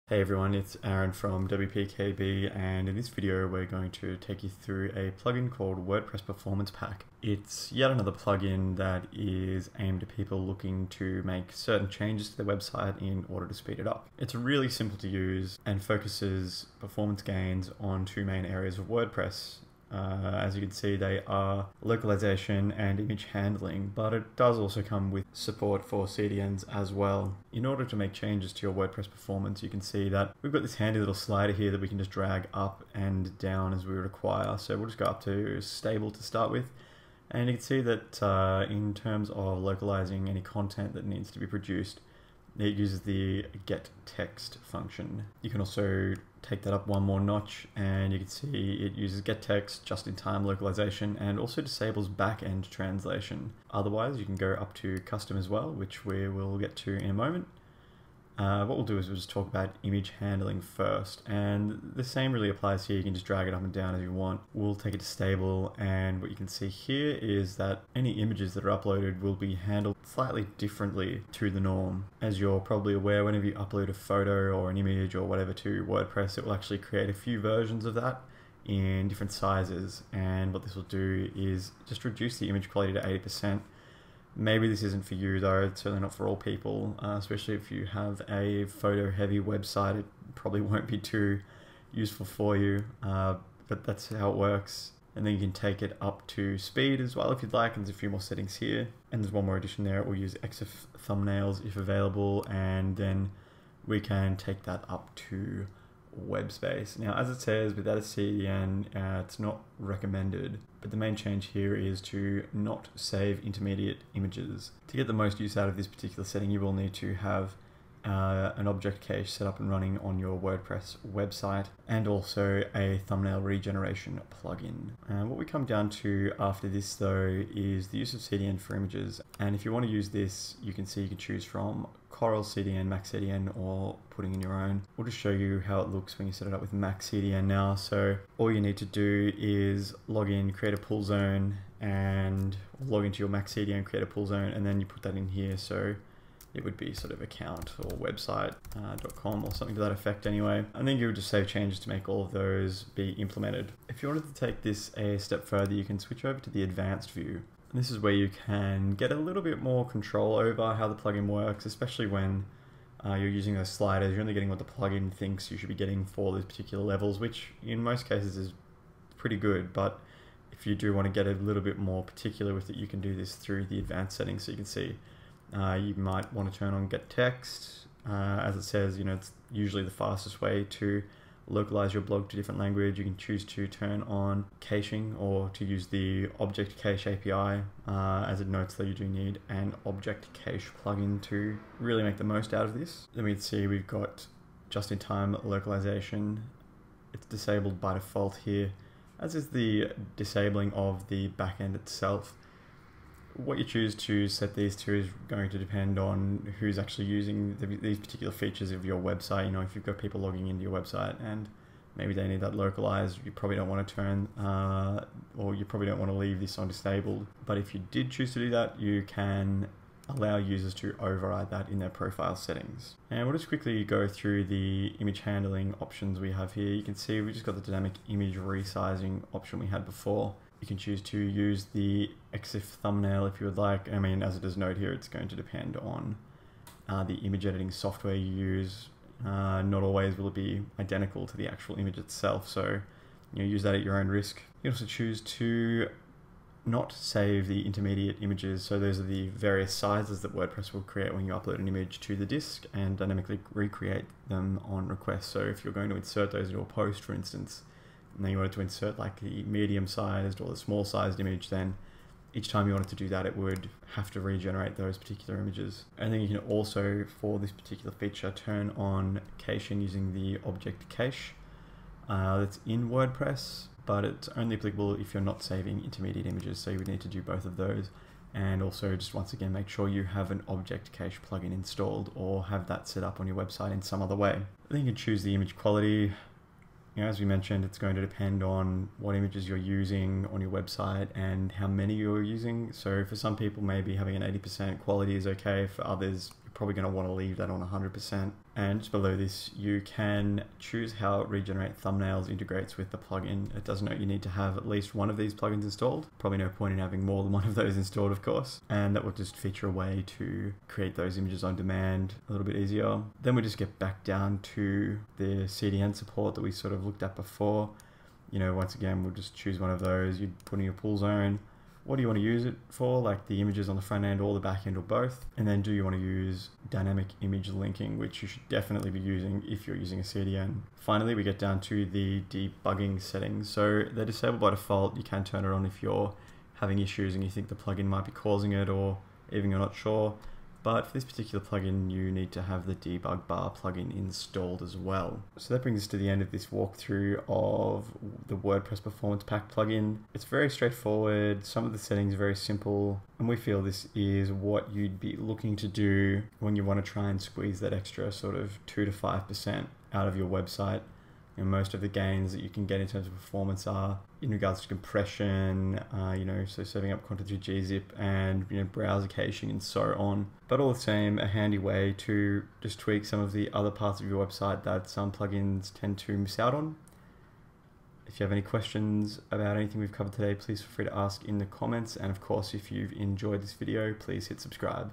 Hey everyone, it's Aaron from WPKB, and in this video we're going to take you through a plugin called WordPress Performance Pack. It's yet another plugin that is aimed at people looking to make certain changes to their website in order to speed it up. It's really simple to use and focuses performance gains on two main areas of WordPress. As you can see, they are localization and image handling, but it does also come with support for CDNs as well. In order to make changes to your WordPress performance, you can see that we've got this handy little slider here that we can just drag up and down as we require. So we'll just go up to stable to start with. And you can see that in terms of localizing any content that needs to be produced, it uses the get text function. You can also take that up one more notch and you can see it uses get text, just-in-time localization, and also disables back-end translation. Otherwise, you can go up to custom as well, which we will get to in a moment. What we'll do is we'll just talk about image handling first, and the same really applies here. You can just drag it up and down as you want. We'll take it to stable, and what you can see here is that any images that are uploaded will be handled slightly differently to the norm. As you're probably aware, whenever you upload a photo or an image or whatever to WordPress, it will actually create a few versions of that in different sizes, and what this will do is just reduce the image quality to 80%. Maybe this isn't for you though, it's certainly not for all people, especially if you have a photo heavy website. It probably won't be too useful for you, but that's how it works. And then you can take it up to speed as well if you'd like, and there's a few more settings here. And there's one more addition there, it will use EXIF thumbnails if available, and then we can take that up to web space. Now, as it says, without a CDN, it's not recommended, but the main change here is to not save intermediate images. To get the most use out of this particular setting, you will need to have an object cache set up and running on your WordPress website, and also a thumbnail regeneration plugin. What we come down to after this though is the use of CDN for images, and if you want to use this, you can see you can choose from Coral CDN, Max CDN, or putting in your own. We'll just show you how it looks when you set it up with Max CDN now. So all you need to do is log in, create a pull zone, and log into your Max CDN, create a pull zone, and then you put that in here. So it would be sort of account or website.com or something to that effect anyway. And then you would just save changes to make all of those be implemented. If you wanted to take this a step further, you can switch over to the advanced view. And this is where you can get a little bit more control over how the plugin works, especially when you're using those sliders. You're only getting what the plugin thinks you should be getting for those particular levels, which in most cases is pretty good. But if you do want to get a little bit more particular with it, you can do this through the advanced settings. So you can see you might want to turn on get text. As it says, it's usually the fastest way to localize your blog to different language. You can choose to turn on caching or to use the object cache API. As it notes that you do need an object cache plugin to really make the most out of this. Then we can see we've got just-in-time localization. It's disabled by default here, as is the disabling of the backend itself. What you choose to set these to is going to depend on who's actually using these particular features of your website. If you've got people logging into your website and maybe they need that localized, you probably don't want to turn, or you probably don't want to leave this on disabled. But if you did choose to do that, you can allow users to override that in their profile settings. And we'll just quickly go through the image handling options we have here. You can see we just got the dynamic image resizing option we had before. You can choose to use the EXIF thumbnail if you would like. I mean, as it does note here, it's going to depend on the image editing software you use. Not always will it be identical to the actual image itself, so use that at your own risk. You can also choose to not save the intermediate images. So those are the various sizes that WordPress will create when you upload an image to the disk and dynamically recreate them on request. So if you're going to insert those into a post, for instance, and then you wanted to insert like the medium-sized or the small-sized image, then each time you wanted to do that, it would have to regenerate those particular images. And then you can also, for this particular feature, turn on caching using the object cache that's in WordPress, but it's only applicable if you're not saving intermediate images, so you would need to do both of those. And also, just once again, make sure you have an object cache plugin installed or have that set up on your website in some other way. Then you can choose the image quality. As we mentioned, it's going to depend on what images you're using on your website and how many you're using. So for some people, maybe having an 80% quality is okay. For others, you're probably going to want to leave that on 100%. And just below this, you can choose how Regenerate Thumbnails integrates with the plugin. It does note you need to have at least one of these plugins installed. Probably no point in having more than one of those installed, of course. And that will just feature a way to create those images on demand a little bit easier. Then we just get back down to the CDN support that we sort of looked at before. You know, once again, we'll just choose one of those. You'd put in your pull zone. What do you want to use it for? Like the images on the front end or the back end or both? And then do you want to use dynamic image linking, which you should definitely be using if you're using a CDN. Finally, we get down to the debugging settings. So they're disabled by default. You can turn it on if you're having issues and you think the plugin might be causing it, or even you're not sure. But for this particular plugin, you need to have the debug bar plugin installed as well. So that brings us to the end of this walkthrough of the WordPress Performance Pack plugin. It's very straightforward. Some of the settings are very simple, and we feel this is what you'd be looking to do when you want to try and squeeze that extra sort of 2 to 5% out of your website. You know, most of the gains that you can get in terms of performance are in regards to compression, so serving up content through gzip and browser caching and so on. But all the same, a handy way to just tweak some of the other parts of your website that some plugins tend to miss out on. If you have any questions about anything we've covered today, please feel free to ask in the comments. And of course, if you've enjoyed this video, please hit subscribe.